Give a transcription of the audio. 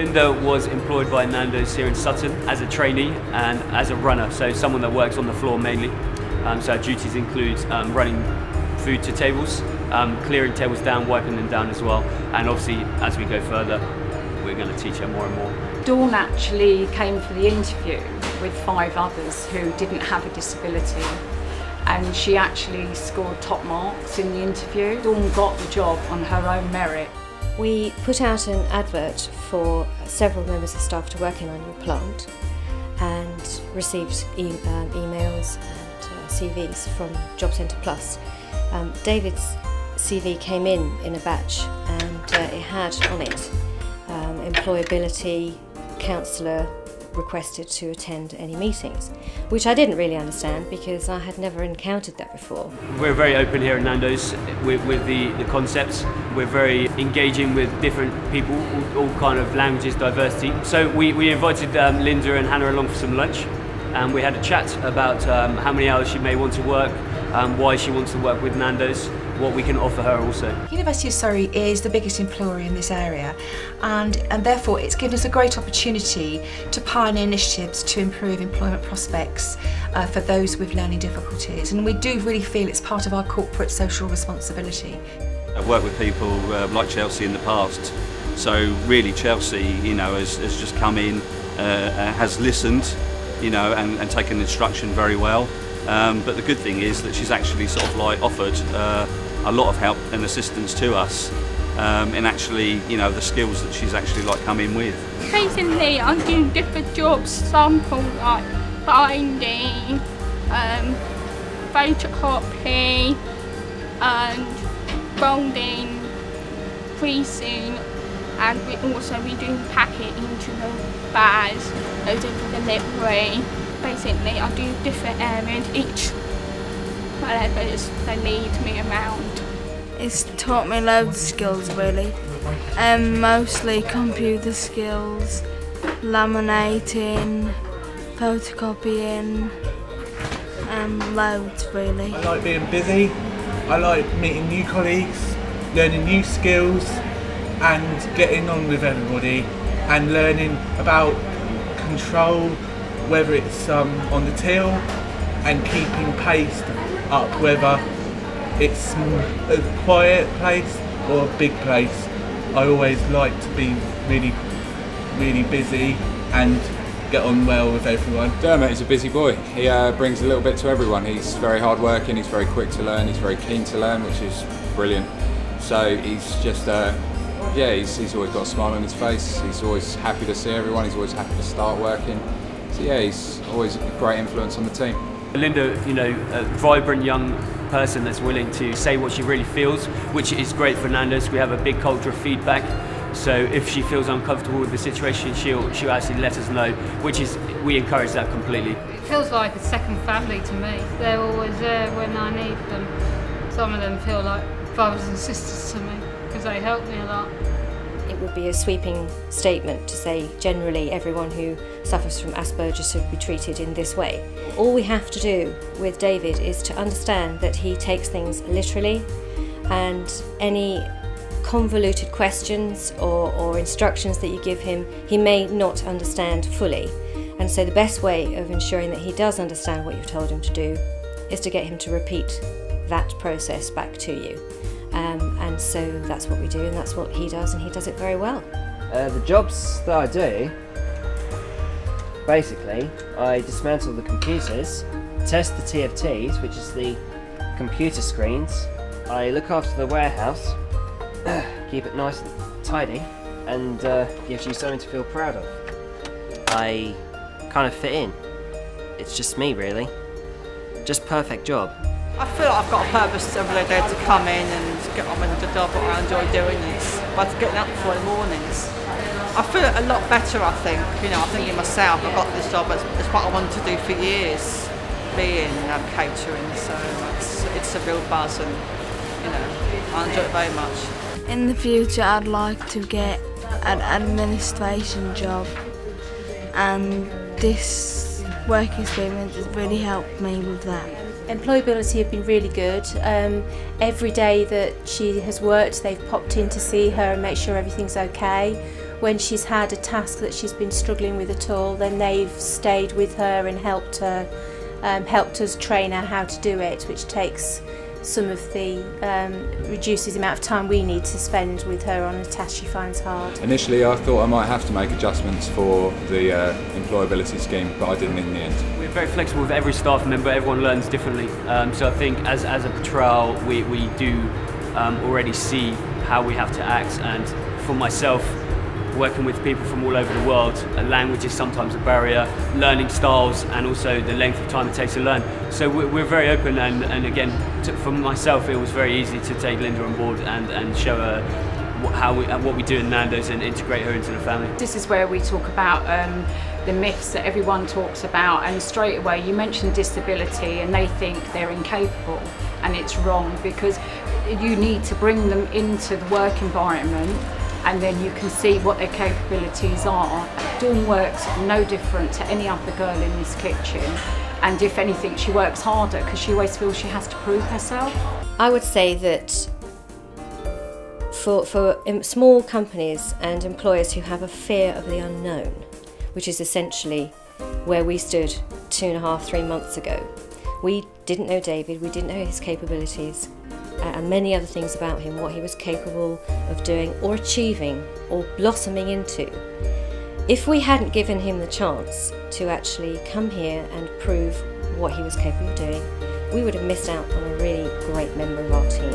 Linda was employed by Nando's here in Sutton as a trainee and as a runner, so someone that works on the floor mainly. So our duties include running food to tables, clearing tables down, wiping them down as well, and obviously as we go further we're going to teach her more and more. Dawn actually came for the interview with 5 others who didn't have a disability, and she actually scored top marks in the interview. Dawn got the job on her own merit. We put out an advert for several members of staff to work in our new plant and received emails and CVs from Job Centre Plus. David's CV came in a batch, and it had on it employability, counsellor requested to attend any meetings, which I didn't really understand because I had never encountered that before. We're very open here at Nando's with the concepts. We're very engaging with different people, all kind of languages, diversity. So we invited Linda and Hannah along for some lunch, and we had a chat about how many hours she may want to work, why she wants to work with Nando's, what we can offer her also. University of Surrey is the biggest employer in this area, and therefore it's given us a great opportunity to pioneer initiatives to improve employment prospects for those with learning difficulties, and we do really feel it's part of our corporate social responsibility. I've worked with people like Chelsea in the past, so really Chelsea, you know, has just come in, has listened, you know, and taken instruction very well. But the good thing is that she's actually sort of like offered a lot of help and assistance to us in actually, you know, the skills that she's actually like come in with. Basically, I'm doing different jobs, sample like binding, photocopy, and molding, creasing, and we doing packing into the bags, those are for delivery. Basically, I do different areas, each whatever they need me around. It's taught me loads of skills really, mostly computer skills, laminating, photocopying, loads really. I like being busy, I like meeting new colleagues, learning new skills and getting on with everybody and learning about control, whether it's on the till and keeping pace up, whether it's a quiet place or a big place. I always like to be really busy and get on well with everyone. Dermot is a busy boy. He brings a little bit to everyone. He's very hard working, he's very quick to learn, he's very keen to learn, which is brilliant. So he's just, yeah, he's always got a smile on his face, he's always happy to see everyone, he's always happy to start working. So yeah, he's always a great influence on the team. Linda, you know, a vibrant young person that's willing to say what she really feels, which is great for Nando's. We have a big culture of feedback, so if she feels uncomfortable with the situation, she'll actually let us know, which is, we encourage that completely. It feels like a second family to me. They're always there when I need them. Some of them feel like brothers and sisters to me because they help me a lot. It would be a sweeping statement to say generally everyone who suffers from Asperger's should be treated in this way. All we have to do with David is to understand that he takes things literally, and any convoluted questions or instructions that you give him, he may not understand fully. And so the best way of ensuring that he does understand what you've told him to do is to get him to repeat that process back to you. And so that's what we do, and that's what he does, and he does it very well. The jobs that I do, basically, I dismantle the computers, test the TFTs, which is the computer screens. I look after the warehouse, keep it nice and tidy, and gives you something to feel proud of. I kind of fit in. It's just me, really. Just perfect job. I feel like I've got a purpose every day to come in and get on with the job what I enjoy doing is by getting up before the mornings. I feel a lot better, I think. You know, I'm thinking myself, I've got this job, it's what I wanted to do for years, being catering, so it's a real buzz, and you know, I enjoy it very much. In the future I'd like to get an administration job, and this work experience has really helped me with that. Employability have been really good. Every day that she has worked, they've popped in to see her and make sure everything's okay. When she's had a task that she's been struggling with at all, then they've stayed with her and helped us train her how to do it, which takes some of the reduces the amount of time we need to spend with her on a task she finds hard. Initially I thought I might have to make adjustments for the employability scheme, but I didn't in the end. We're very flexible with every staff member, everyone learns differently. So I think as a trial we do already see how we have to act, and for myself, working with people from all over the world, language is sometimes a barrier, learning styles, and also the length of time it takes to learn. So we're very open, and again, for myself, it was very easy to take Linda on board and show her what we do in Nando's and integrate her into the family. This is where we talk about the myths that everyone talks about, and straight away you mention disability and they think they're incapable, and it's wrong, because you need to bring them into the work environment and then you can see what their capabilities are. Dawn works no different to any other girl in this kitchen, and if anything she works harder because she always feels she has to prove herself. I would say that for small companies and employers who have a fear of the unknown, which is essentially where we stood 2.5, 3 months ago, we didn't know David, we didn't know his capabilities, and many other things about him, what he was capable of doing or achieving or blossoming into. If we hadn't given him the chance to actually come here and prove what he was capable of doing, we would have missed out on a really great member of our team.